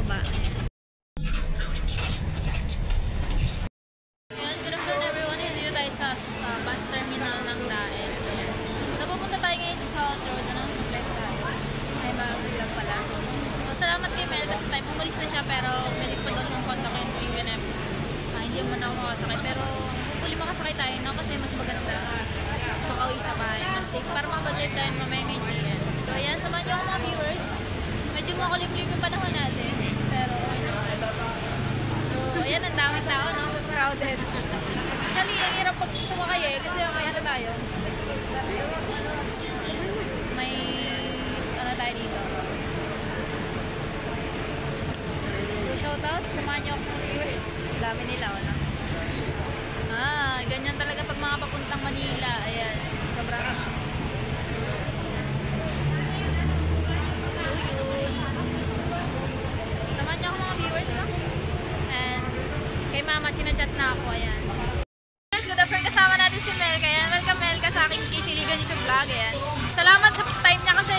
pababa. Ayan, good afternoon everyone. Dito tayo sa bus terminal ng Daet. Ayan. So pupunta tayo ngayon sa road, ano? Vlog tayo. Ay, mag-vlog pala. So salamat kay Mel kasi tayo umalis na siya pero pwede pa daw siyang kontakin even if hindi mo na ako makasakay. Pero huli makasakay tayo, no? Kasi mas maganda makauwi sa bahay. Mas safe para makapag-late tayo mamaya ng ATM. So ayan, samahan niyo ako mga viewers. Medyo makulimlim yung panahon natin. Pero okay na. So ayan, ang daming tao, no? Crowded. Actually, ang hirap pag sumakay eh. Kasi may ano tayo. May ano tayo dito. So shoutout, samahan niyo ako mga viewers. Dami nila, ano? Ganyan talaga pag mga papuntang Manila. Ayan, sobrang samahan niyo ako mga viewers, no? And kay mama, chinachat na ako. Ayan. Good afternoon, kasama natin si Mel. Kaya welcome Mel ka sa aking Kisiligan YouTube vlog. Ayan. Salamat sa time niya kasi